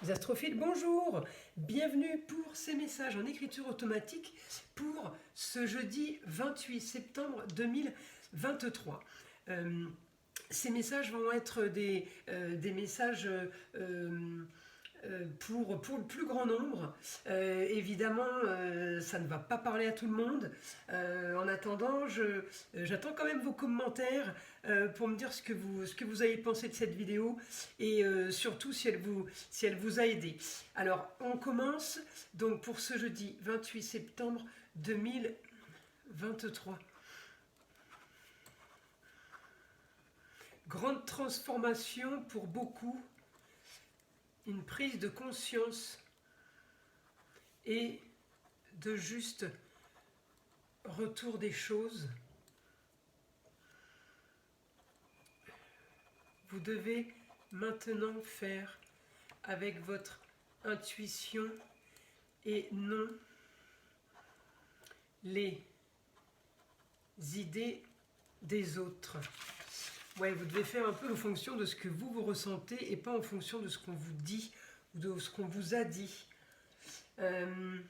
Les astrophiles, bonjour! Bienvenue pour ces messages en écriture automatique pour ce jeudi 28 septembre 2023. Ces messages vont être des messages pour le plus grand nombre. Évidemment, ça ne va pas parler à tout le monde. En attendant, j'attends quand même vos commentaires pour me dire ce que vous avez pensé de cette vidéo et surtout si elle vous a aidé. Alors, on commence donc pour ce jeudi 28 septembre 2023. Grande transformation pour beaucoup, une prise de conscience et de juste retour des choses. Vous devez maintenant faire avec votre intuition et non les idées des autres. Ouais, vous devez faire un peu en fonction de ce que vous ressentez et pas en fonction de ce qu'on vous dit ou de ce qu'on vous a dit. De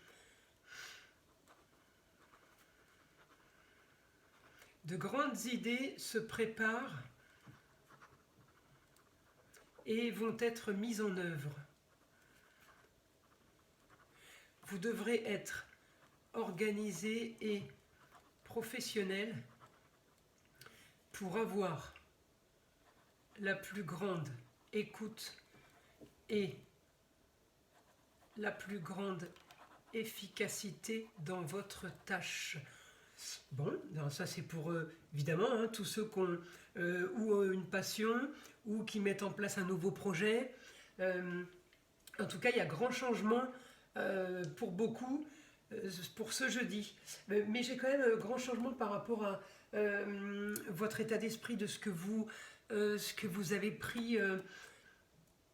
grandes idées se préparent et vont être mises en œuvre. Vous devrez être organisé et professionnel pour avoir la plus grande écoute et la plus grande efficacité dans votre tâche. Bon, ça c'est pour évidemment tous ceux qui ont ou une passion ou qui mettent en place un nouveau projet. En tout cas, il y a grand changement pour beaucoup pour ce jeudi. Mais j'ai quand même un grand changement par rapport à votre état d'esprit, de ce que vous avez pris.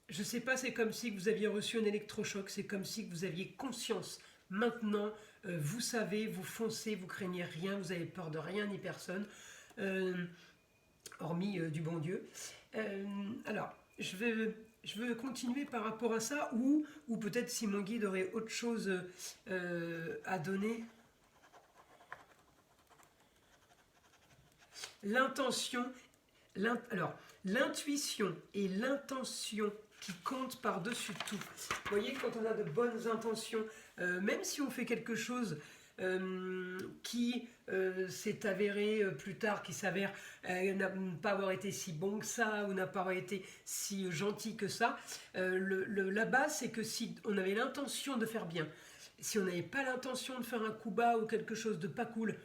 Je ne sais pas, c'est comme si vous aviez reçu un électrochoc, c'est comme si vous aviez conscience. Maintenant, vous savez, vous foncez, vous craignez rien, vous avez peur de rien ni personne, hormis du bon Dieu. Alors, je veux continuer par rapport à ça, ou peut-être si mon guide aurait autre chose à donner. Alors, l'intuition et l'intention qui comptent par-dessus tout. Vous voyez, quand on a de bonnes intentions, même si on fait quelque chose qui s'est avéré plus tard, qui s'avère n'a pas avoir été si bon que ça, ou n'a pas avoir été si gentil que ça, la base, c'est que si on avait l'intention de faire bien, si on n'avait pas l'intention de faire un coup bas ou quelque chose de pas cool,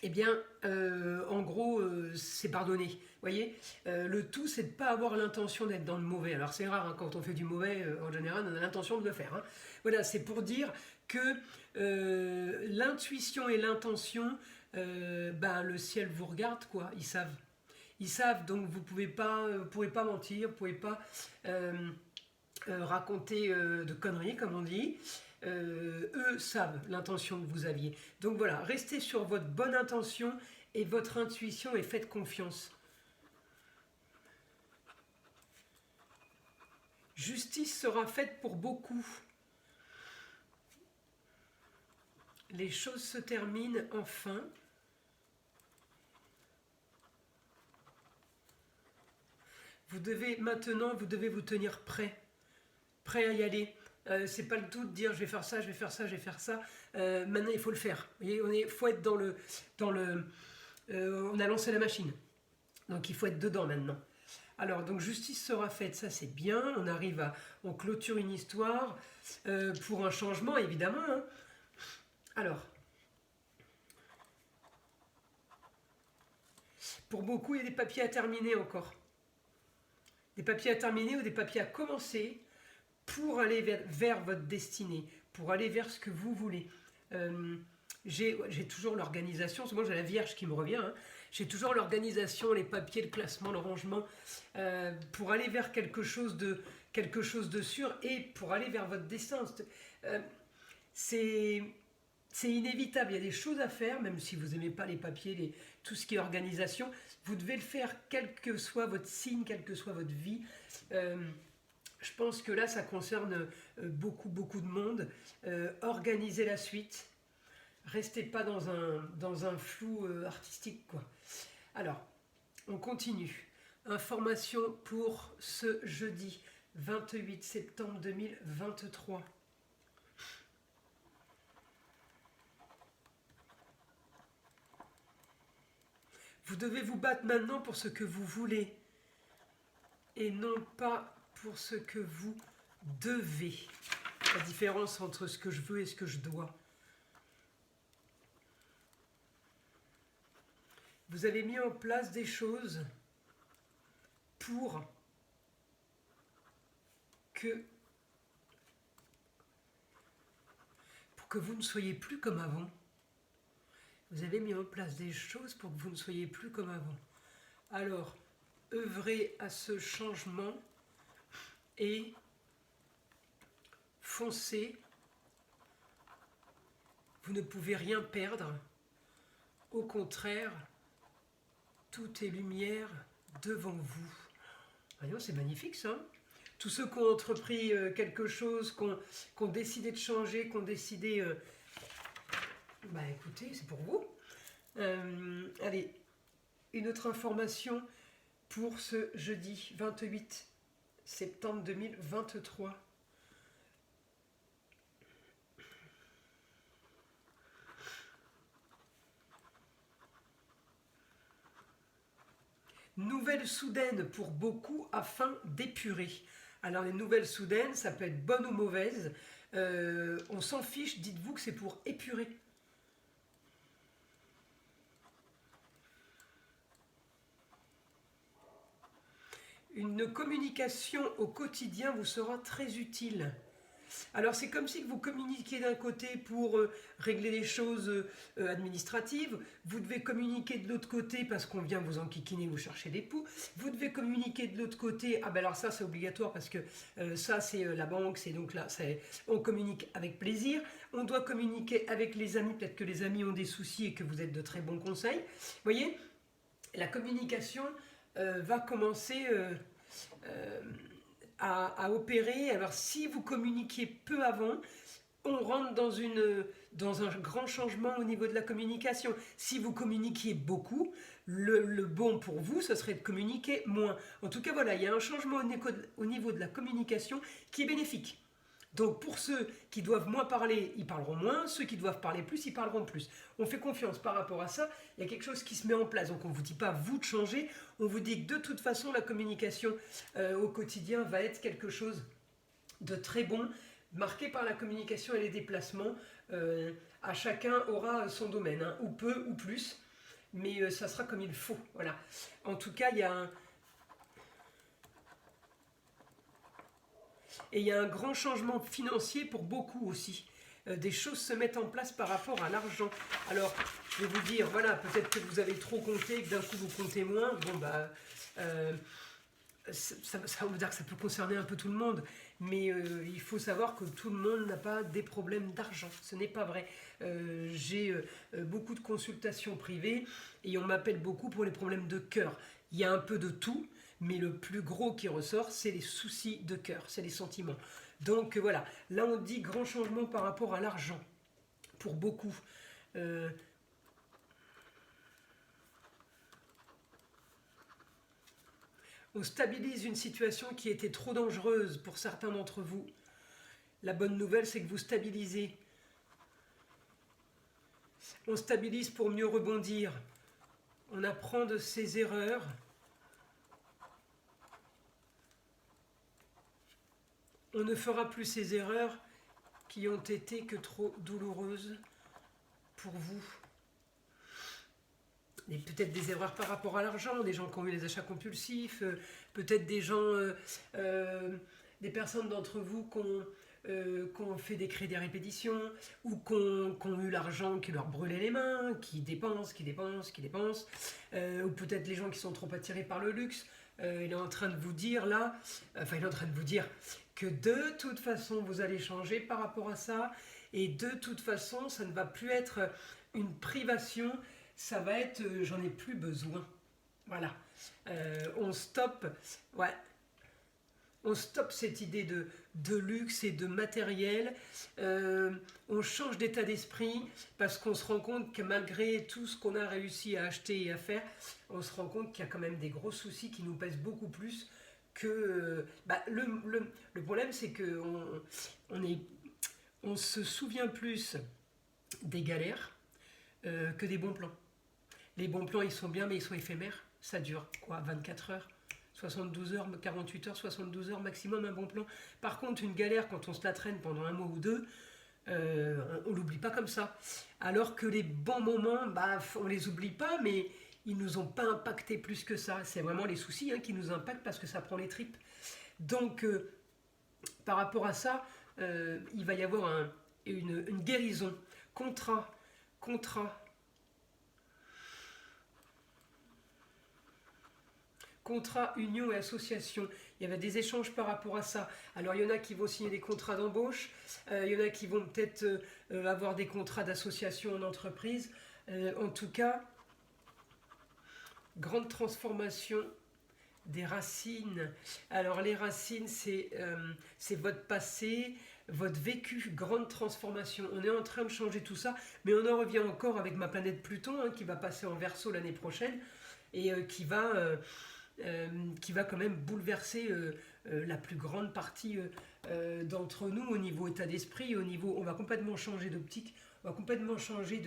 eh bien, en gros, c'est pardonné. Vous voyez, le tout, c'est de ne pas avoir l'intention d'être dans le mauvais. Alors, c'est rare, hein, quand on fait du mauvais, en général, on a l'intention de le faire. Hein. Voilà, c'est pour dire que l'intuition et l'intention, le ciel vous regarde, quoi. Ils savent. Ils savent, donc vous pourrez pas mentir, vous pouvez pas raconter de conneries, comme on dit. Eux savent l'intention que vous aviez. Donc voilà, restez sur votre bonne intention et votre intuition et faites confiance. Justice sera faite pour beaucoup. Les choses se terminent enfin. Vous devez vous tenir prêt à y aller. C'est pas le tout de dire je vais faire ça, je vais faire ça, je vais faire ça. Maintenant, il faut le faire. Vous voyez, faut être dans le on a lancé la machine, donc il faut être dedans maintenant. Alors, donc justice sera faite, ça c'est bien. On clôture une histoire pour un changement, évidemment. Hein. Alors, pour beaucoup, il y a des papiers à terminer encore. Des papiers à terminer ou des papiers à commencer pour aller vers votre destinée, pour aller vers ce que vous voulez. J'ai toujours l'organisation, moi j'ai la Vierge qui me revient, hein. J'ai toujours l'organisation, les papiers, le classement, le rangement, pour aller vers quelque chose de sûr et pour aller vers votre destin. C'est inévitable, il y a des choses à faire, même si vous n'aimez pas les papiers, tout ce qui est organisation, vous devez le faire quel que soit votre signe, quelle que soit votre vie. Je pense que là, ça concerne beaucoup de monde. Organisez la suite. Restez pas dans un flou artistique, quoi. Alors, on continue. Information pour ce jeudi 28 septembre 2023. Vous devez vous battre maintenant pour ce que vous voulez et non pas pour ce que vous devez. La différence entre ce que je veux et ce que je dois. Vous avez mis en place des choses pour que vous ne soyez plus comme avant. Vous avez mis en place des choses pour que vous ne soyez plus comme avant. Alors, œuvrez à ce changement et foncez. Vous ne pouvez rien perdre. Au contraire, tout est lumière devant vous. Voyons, c'est magnifique ça. Tous ceux qui ont entrepris quelque chose, qui ont décidé de changer, qui ont décidé... bah écoutez, c'est pour vous. Allez, une autre information pour ce jeudi 28 septembre 2023. Nouvelles soudaines pour beaucoup afin d'épurer. Alors les nouvelles soudaines, ça peut être bonne ou mauvaise. On s'en fiche, dites-vous que c'est pour épurer. Une communication au quotidien vous sera très utile. Alors c'est comme si vous communiquiez d'un côté pour régler les choses administratives, vous devez communiquer de l'autre côté parce qu'on vient vous enquiquiner, vous chercher des poux, vous devez communiquer de l'autre côté, ah ben alors ça c'est obligatoire parce que ça c'est la banque, c'est donc là, on communique avec plaisir, on doit communiquer avec les amis, peut-être que les amis ont des soucis et que vous êtes de très bons conseils. Vous voyez, la communication va commencer... à opérer. Alors si vous communiquiez peu avant, on rentre dans un grand changement au niveau de la communication. Si vous communiquiez beaucoup, le bon pour vous, ce serait de communiquer moins. En tout cas, voilà, il y a un changement au niveau de la communication qui est bénéfique. Donc pour ceux qui doivent moins parler, ils parleront moins. Ceux qui doivent parler plus, ils parleront plus. On fait confiance par rapport à ça. Il y a quelque chose qui se met en place. Donc on ne vous dit pas vous de changer. On vous dit que de toute façon, la communication au quotidien va être quelque chose de très bon, marqué par la communication et les déplacements. À chacun aura son domaine, hein, ou peu ou plus. Mais ça sera comme il faut. Voilà. En tout cas, il y a Et il y a un grand changement financier pour beaucoup aussi. Des choses se mettent en place par rapport à l'argent. Alors, je vais vous dire, voilà, peut-être que vous avez trop compté, que d'un coup vous comptez moins. Bon, bah, ça veut dire que ça peut concerner un peu tout le monde. Mais il faut savoir que tout le monde n'a pas des problèmes d'argent. Ce n'est pas vrai. J'ai beaucoup de consultations privées et on m'appelle beaucoup pour les problèmes de cœur. Il y a un peu de tout. Mais le plus gros qui ressort, c'est les soucis de cœur, c'est les sentiments. Donc voilà, là on dit grand changement par rapport à l'argent, pour beaucoup. On stabilise une situation qui était trop dangereuse pour certains d'entre vous. La bonne nouvelle, c'est que vous stabilisez. On stabilise pour mieux rebondir. On apprend de ses erreurs. On ne fera plus ces erreurs qui ont été que trop douloureuses pour vous. Et peut-être des erreurs par rapport à l'argent, des gens qui ont eu des achats compulsifs, peut-être des gens, des personnes d'entre vous qui ont fait des crédits à répétition, ou qui ont eu l'argent qui leur brûlait les mains, qui dépensent, ou peut-être les gens qui sont trop attirés par le luxe. Il est en train de vous dire là, il est en train de vous dire que de toute façon vous allez changer par rapport à ça, et de toute façon ça ne va plus être une privation, ça va être j'en ai plus besoin. Voilà, on stoppe, ouais. On stoppe cette idée de luxe et de matériel. On change d'état d'esprit parce qu'on se rend compte que malgré tout ce qu'on a réussi à acheter et à faire, on se rend compte qu'il y a quand même des gros soucis qui nous pèsent beaucoup plus que... le problème, c'est qu'on on se souvient plus des galères que des bons plans. Les bons plans, ils sont bien, mais ils sont éphémères. Ça dure quoi, 24 heures, 72 heures, 48 heures, 72 heures maximum un bon plan. Par contre, une galère, quand on se la traîne pendant un mois ou deux, on l'oublie pas comme ça. Alors que les bons moments, on les oublie pas, mais ils nous ont pas impacté plus que ça. C'est vraiment les soucis qui nous impactent parce que ça prend les tripes. Donc, par rapport à ça, il va y avoir une guérison. Contrat, union et association. Il y avait des échanges par rapport à ça. Alors il y en a qui vont signer des contrats d'embauche, il y en a qui vont peut-être avoir des contrats d'association en entreprise. En tout cas, grande transformation des racines. Alors les racines, c'est votre passé, votre vécu, grande transformation. On est en train de changer tout ça, mais on en revient encore avec ma planète Pluton qui va passer en Verseau l'année prochaine et qui va quand même bouleverser la plus grande partie d'entre nous au niveau état d'esprit, on va complètement changer d'optique, on va complètement changer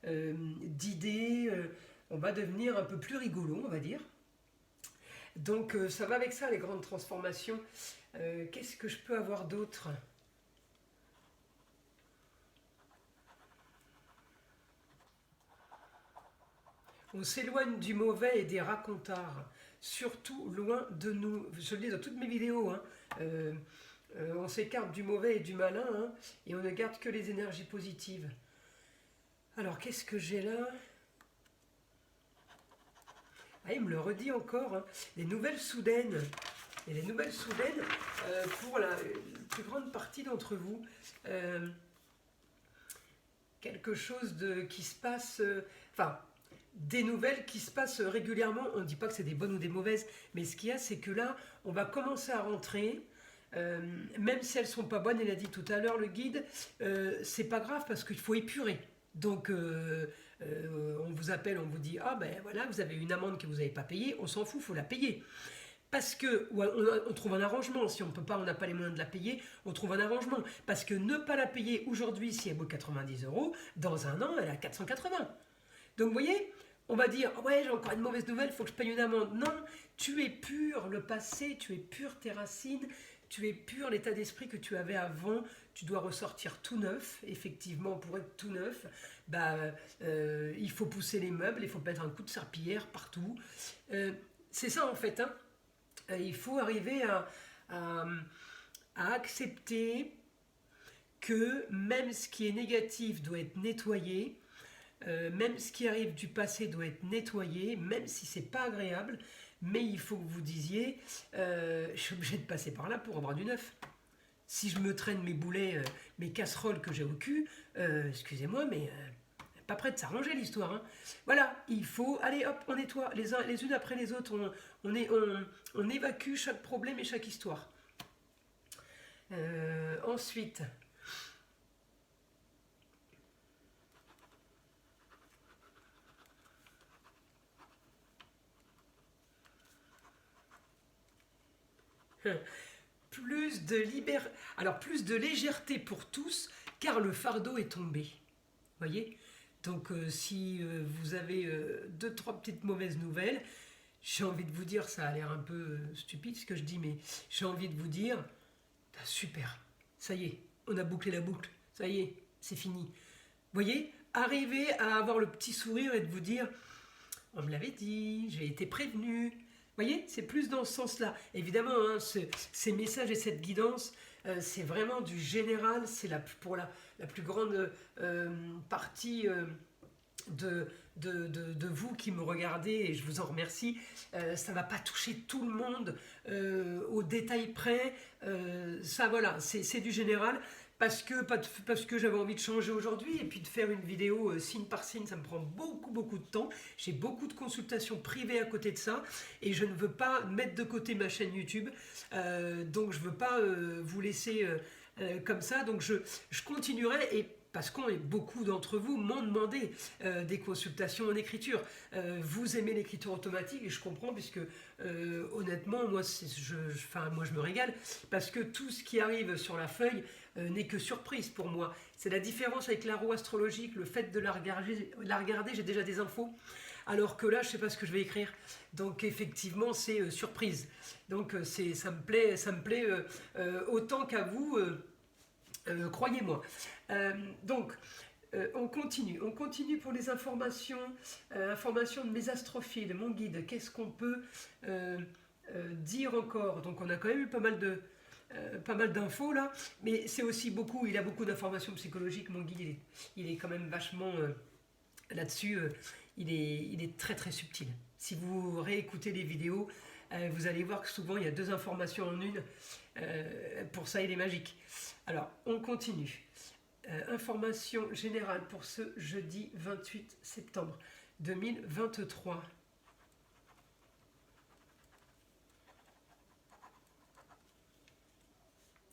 d'idées, on va devenir un peu plus rigolo, on va dire. Donc ça va avec ça, les grandes transformations. Qu'est-ce que je peux avoir d'autre ? On s'éloigne du mauvais et des racontards, surtout loin de nous. Je le dis dans toutes mes vidéos, on s'écarte du mauvais et du malin, et on ne garde que les énergies positives. Alors qu'est-ce que j'ai là ? Il me le redit encore, les nouvelles soudaines. Et les nouvelles soudaines, pour la plus grande partie d'entre vous, quelque chose qui se passe... des nouvelles qui se passent régulièrement. On ne dit pas que c'est des bonnes ou des mauvaises, mais ce qu'il y a, c'est que là, on va commencer à rentrer, même si elles ne sont pas bonnes, il a dit tout à l'heure, le guide, c'est pas grave parce qu'il faut épurer. Donc, on vous appelle, on vous dit, voilà, vous avez une amende que vous n'avez pas payée, on s'en fout, il faut la payer. Parce que on trouve un arrangement, si on peut pas, on n'a pas les moyens de la payer, on trouve un arrangement. Parce que ne pas la payer aujourd'hui, si elle vaut 90 €, dans un an, elle est à 480. Donc vous voyez, on va dire, ouais, j'ai encore une mauvaise nouvelle, il faut que je paye une amende. Non, tu es pur le passé, tu es pur tes racines, tu es pur l'état d'esprit que tu avais avant, tu dois ressortir tout neuf. Effectivement, pour être tout neuf, il faut pousser les meubles, il faut mettre un coup de serpillière partout. C'est ça en fait, il faut arriver à accepter que même ce qui est négatif doit être nettoyé, même ce qui arrive du passé doit être nettoyé, même si c'est pas agréable, mais il faut que vous disiez je suis obligé de passer par là pour avoir du neuf. Si je me traîne mes boulets, mes casseroles que j'ai au cul, excusez-moi, mais pas prêt de s'arranger l'histoire. Voilà, il faut, allez hop, on nettoie les unes après les autres, on évacue chaque problème et chaque histoire. Ensuite, plus de légèreté pour tous, car le fardeau est tombé. Voyez ? Donc si vous avez 2-3 petites mauvaises nouvelles, j'ai envie de vous dire, ça a l'air un peu stupide ce que je dis, mais j'ai envie de vous dire, super, ça y est, on a bouclé la boucle, ça y est, c'est fini. Voyez ? Arriver à avoir le petit sourire et de vous dire, on me l'avait dit, j'ai été prévenu. Vous voyez, c'est plus dans ce sens-là. Évidemment, ces messages et cette guidance, c'est vraiment du général, c'est pour la plus grande partie de vous qui me regardez, et je vous en remercie. Ça ne va pas toucher tout le monde au détail près. Ça, voilà, c'est du général. parce que j'avais envie de changer aujourd'hui et puis de faire une vidéo signe par signe, ça me prend beaucoup de temps. J'ai beaucoup de consultations privées à côté de ça et je ne veux pas mettre de côté ma chaîne YouTube. Donc je ne veux pas vous laisser comme ça. Donc je continuerai et parce que beaucoup d'entre vous m'ont demandé des consultations en écriture. Vous aimez l'écriture automatique et je comprends puisque honnêtement, moi je me régale parce que tout ce qui arrive sur la feuille n'est que surprise pour moi. C'est la différence avec la roue astrologique, le fait de la regarder, j'ai déjà des infos. Alors que là, je ne sais pas ce que je vais écrire. Donc effectivement, c'est surprise. Donc ça me plaît autant qu'à vous. Croyez-moi. Donc, on continue pour les informations. Informations de mes astrophiles, mon guide. Qu'est-ce qu'on peut dire encore? Donc, on a quand même eu pas mal d'infos là, mais c'est aussi beaucoup. Il a beaucoup d'informations psychologiques. Mon guide, il est quand même vachement là-dessus. Il est très subtil. Si vous réécoutez les vidéos, vous allez voir que souvent il y a 2 informations en une. Pour ça, il est magique. Alors, on continue. Information générale pour ce jeudi 28 septembre 2023.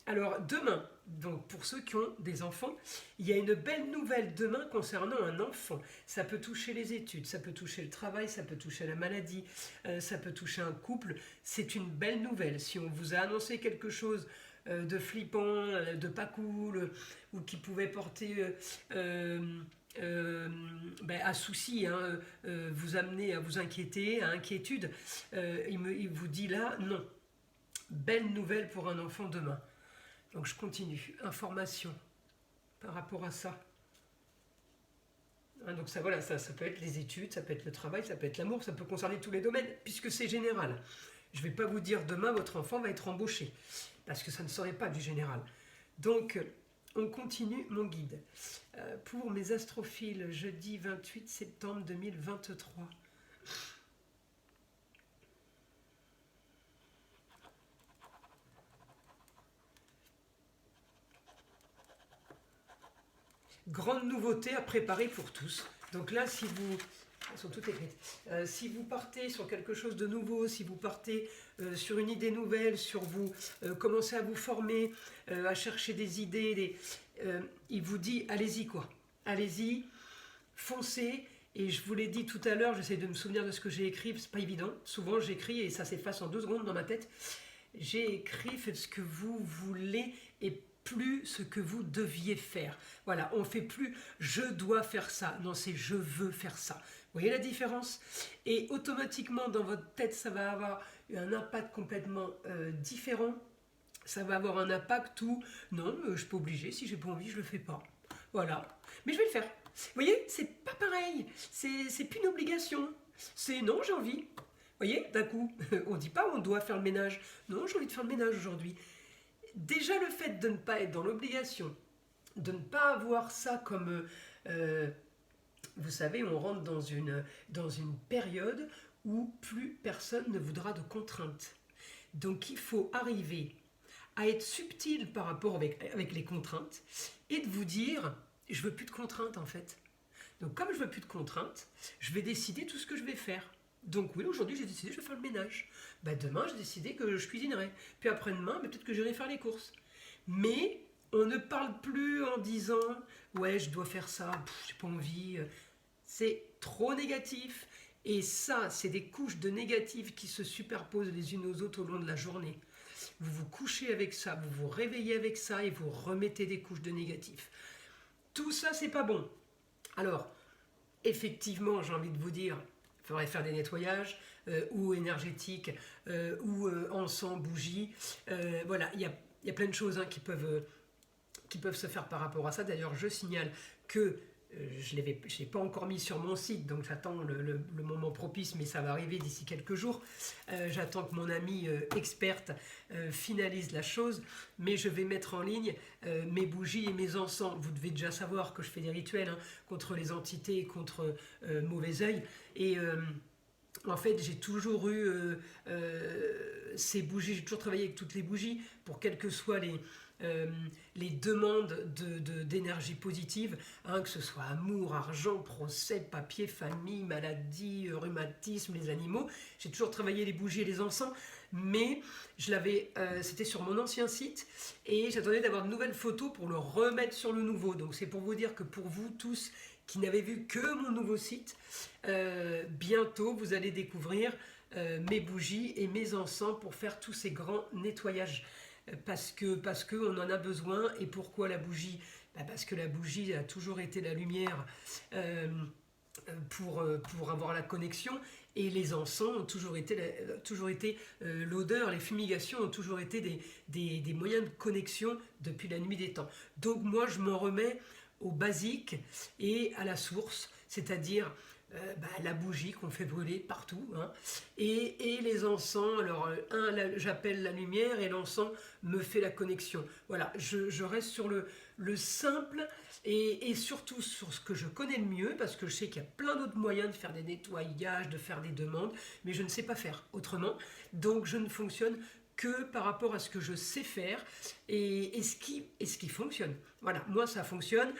Alors, demain, donc pour ceux qui ont des enfants, il y a une belle nouvelle demain concernant un enfant. Ça peut toucher les études, ça peut toucher le travail, ça peut toucher la maladie, ça peut toucher un couple. C'est une belle nouvelle. Si on vous a annoncé quelque chose de flippant, de pas cool, ou qui pouvait porter à souci, vous amener à vous inquiéter, à inquiétude, il vous dit là, non. Belle nouvelle pour un enfant demain. Donc je continue. Information par rapport à ça. Donc ça, voilà, ça peut être les études, ça peut être le travail, ça peut être l'amour, ça peut concerner tous les domaines, puisque c'est général. Je ne vais pas vous dire demain votre enfant va être embauché, parce que ça ne serait pas du général. Donc, on continue mon guide. Pour mes astrophiles, jeudi 28 septembre 2023. Grande nouveauté à préparer pour tous. Donc là, si vous... Elles sont toutes écrites. Si vous partez sur quelque chose de nouveau, si vous partez sur une idée nouvelle, sur vous commencez à vous former, à chercher des idées, il vous dit allez-y quoi. Allez-y, foncez. Et je vous l'ai dit tout à l'heure, j'essaie de me souvenir de ce que j'ai écrit, c'est pas évident. Souvent j'écris et ça s'efface en 2 secondes dans ma tête. J'ai écrit faites ce que vous voulez et plus ce que vous deviez faire. Voilà, on ne fait plus je dois faire ça. Non, c'est je veux faire ça. Vous voyez la différence? Et automatiquement, dans votre tête, ça va avoir un impact complètement différent. Ça va avoir un impact où, non, je ne suis pas obligé, si j'ai pas envie, je ne le fais pas. Voilà. Mais je vais le faire. Vous voyez, c'est pas pareil. C'est plus une obligation. C'est non, j'ai envie. Vous voyez, d'un coup, on ne dit pas on doit faire le ménage. Non, j'ai envie de faire le ménage aujourd'hui. Déjà, le fait de ne pas être dans l'obligation, de ne pas avoir ça comme... vous savez, on rentre dans une période où plus personne ne voudra de contraintes. Donc, il faut arriver à être subtil par rapport avec les contraintes et de vous dire, je veux plus de contraintes en fait. Donc, comme je veux plus de contraintes, je vais décider tout ce que je vais faire. Donc oui, aujourd'hui j'ai décidé que je vais faire le ménage. Demain j'ai décidé que je cuisinerai. Puis après-demain, peut-être que j'irai faire les courses. Mais on ne parle plus en disant ouais je dois faire ça, j'ai pas envie. C'est trop négatif. Et ça, c'est des couches de négatifs qui se superposent les unes aux autres au long de la journée. Vous vous couchez avec ça, vous vous réveillez avec ça et vous remettez des couches de négatifs. Tout ça, c'est pas bon. Alors, effectivement, j'ai envie de vous dire, il faudrait faire des nettoyages, ou énergétiques, ou encens, bougies. Voilà, il y a plein de choses qui peuvent se faire par rapport à ça. D'ailleurs, je signale que je ne l'ai pas encore mis sur mon site, donc j'attends le moment propice, mais ça va arriver d'ici quelques jours. J'attends que mon amie experte finalise la chose, mais je vais mettre en ligne mes bougies et mes encens. Vous devez déjà savoir que je fais des rituels contre les entités, contre mauvais œil, et En fait, j'ai toujours eu ces bougies, j'ai toujours travaillé avec toutes les bougies pour quelles que soient les demandes d'énergie positive, hein, que ce soit amour, argent, procès, papier, famille, maladie, rhumatisme, les animaux. J'ai toujours travaillé les bougies et les encens, mais c'était sur mon ancien site et j'attendais d'avoir de nouvelles photos pour le remettre sur le nouveau. Donc c'est pour vous dire que pour vous tous qui n'avez vu que mon nouveau site, bientôt vous allez découvrir mes bougies et mes encens pour faire tous ces grands nettoyages. Parce que on en a besoin. Et pourquoi la bougie? Parce que la bougie a toujours été la lumière pour avoir la connexion, et les encens ont toujours été l'odeur, les fumigations ont toujours été des moyens de connexion depuis la nuit des temps. Donc moi je m'en remets au basique et à la source, c'est-à-dire la bougie qu'on fait brûler partout, hein, et les encens. Alors j'appelle la lumière et l'encens me fait la connexion. Voilà, je reste sur le simple et surtout sur ce que je connais le mieux, parce que je sais qu'il y a plein d'autres moyens de faire des nettoyages, de faire des demandes, mais je ne sais pas faire autrement. Donc je ne fonctionne que par rapport à ce que je sais faire et ce qui fonctionne. Voilà, moi ça fonctionne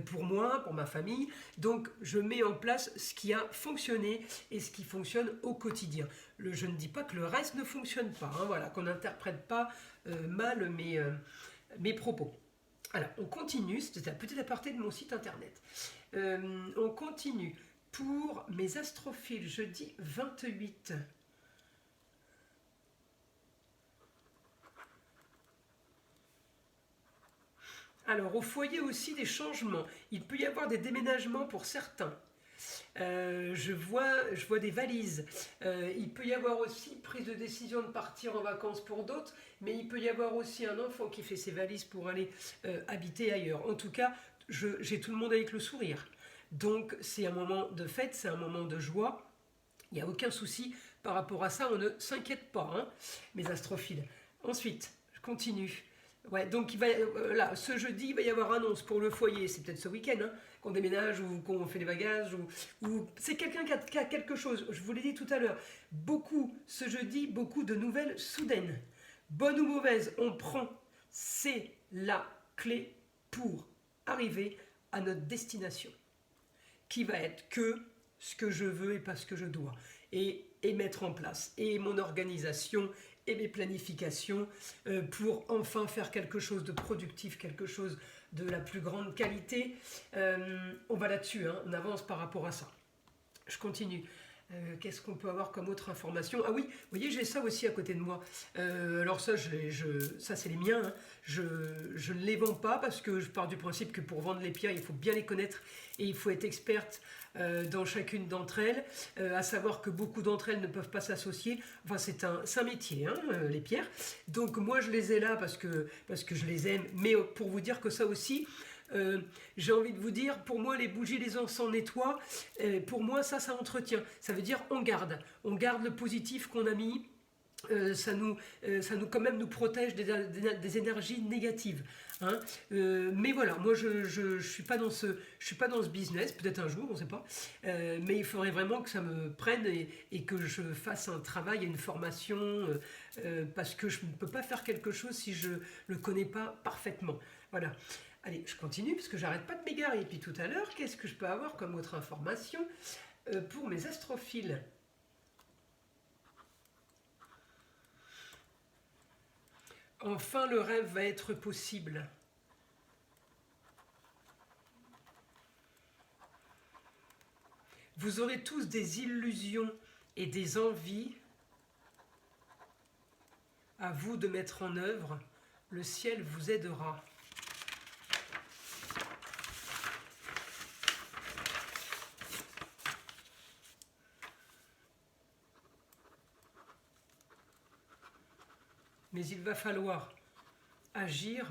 pour moi, pour ma famille, donc je mets en place ce qui a fonctionné et ce qui fonctionne au quotidien. Je ne dis pas que le reste ne fonctionne pas, hein, voilà, qu'on n'interprète pas mal mes propos. Alors, on continue, c'était un petit aparté de mon site internet. On continue pour mes astrophiles, jeudi 28. Alors, au foyer aussi, des changements. Il peut y avoir des déménagements pour certains. Je vois des valises. Il peut y avoir aussi prise de décision de partir en vacances pour d'autres, mais il peut y avoir aussi un enfant qui fait ses valises pour aller habiter ailleurs. En tout cas, j'ai tout le monde avec le sourire. Donc, c'est un moment de fête, c'est un moment de joie. Il n'y a aucun souci par rapport à ça, on ne s'inquiète pas, hein, mes astrophiles. Ensuite, je continue. Ouais, donc là, ce jeudi, il va y avoir annonce pour le foyer. C'est peut-être ce week-end, hein, qu'on déménage ou qu'on fait des bagages. Ou c'est quelqu'un qui a quelque chose. Je vous l'ai dit tout à l'heure. Ce jeudi, beaucoup de nouvelles soudaines. Bonne ou mauvaise, on prend. C'est la clé pour arriver à notre destination, qui va être que ce que je veux et pas ce que je dois. Et mettre en place. Et mon organisation et mes planifications pour enfin faire quelque chose de productif, quelque chose de la plus grande qualité. On va là-dessus, hein, on avance par rapport à ça. Je continue. Qu'est-ce qu'on peut avoir comme autre information? Ah oui, vous voyez, j'ai ça aussi à côté de moi. Alors ça, ça c'est les miens. Hein. Je ne les vends pas parce que je pars du principe que pour vendre les pierres, il faut bien les connaître et il faut être experte dans chacune d'entre elles, à savoir que beaucoup d'entre elles ne peuvent pas s'associer. Enfin, c'est un métier, hein, les pierres. Donc moi, je les ai là parce que je les aime, mais pour vous dire que ça aussi, j'ai envie de vous dire, pour moi les bougies, les encens nettoient, pour moi ça entretient, ça veut dire on garde le positif qu'on a mis, ça nous quand même nous protège des énergies négatives, hein. Mais voilà, moi je suis pas dans ce business, peut-être un jour, on sait pas, mais il faudrait vraiment que ça me prenne et que je fasse un travail et une formation, parce que je ne peux pas faire quelque chose si je le connais pas parfaitement. Voilà. Allez, je continue parce que j'arrête pas de m'égarer. Et puis tout à l'heure, qu'est-ce que je peux avoir comme autre information pour mes astrophiles? Enfin, le rêve va être possible. Vous aurez tous des illusions et des envies. À vous de mettre en œuvre. Le ciel vous aidera. Mais il va falloir agir.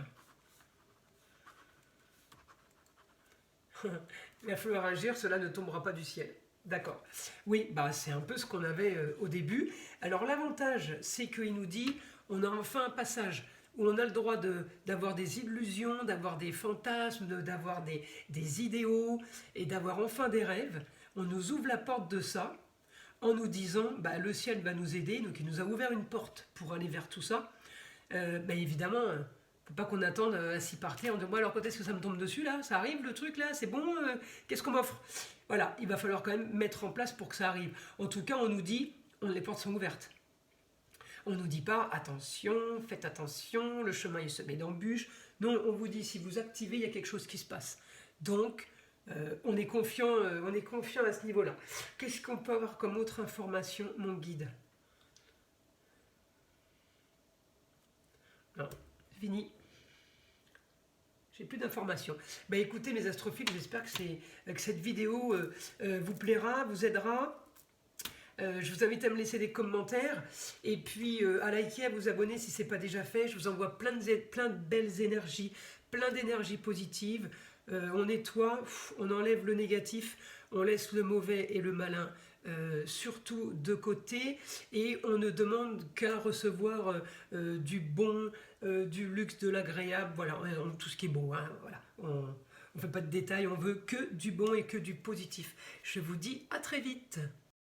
Il va falloir agir, cela ne tombera pas du ciel. D'accord. Oui, c'est un peu ce qu'on avait au début. Alors l'avantage, c'est qu'il nous dit, on a enfin un passage où on a le droit d'avoir des illusions, d'avoir des fantasmes, d'avoir des idéaux et d'avoir enfin des rêves. On nous ouvre la porte de ça. en nous disant, bah, le ciel va nous aider, donc il nous a ouvert une porte pour aller vers tout ça. Bah, évidemment, faut pas qu'on attende à s'y partir en disant, moi alors quand est-ce que ça me tombe dessus là? Ça arrive le truc là? C'est bon? Qu'est-ce qu'on m'offre? Voilà, il va falloir quand même mettre en place pour que ça arrive. En tout cas, on nous dit, les portes sont ouvertes. On ne nous dit pas, attention, faites attention, le chemin il se met d'embûches. Non, on vous dit, si vous activez, il y a quelque chose qui se passe. Donc, on est confiant à ce niveau-là. Qu'est-ce qu'on peut avoir comme autre information, mon guide? Non, fini. J'ai plus d'informations. Bah écoutez mes astrophiles, j'espère que cette vidéo vous plaira, vous aidera. Je vous invite à me laisser des commentaires et puis à liker, à vous abonner si ce n'est pas déjà fait. Je vous envoie plein de belles énergies, plein d'énergie positive. On nettoie, on enlève le négatif, on laisse le mauvais et le malin surtout de côté et on ne demande qu'à recevoir du bon, du luxe, de l'agréable, voilà, tout ce qui est beau, hein, voilà. On ne fait pas de détails, on veut que du bon et que du positif. Je vous dis à très vite.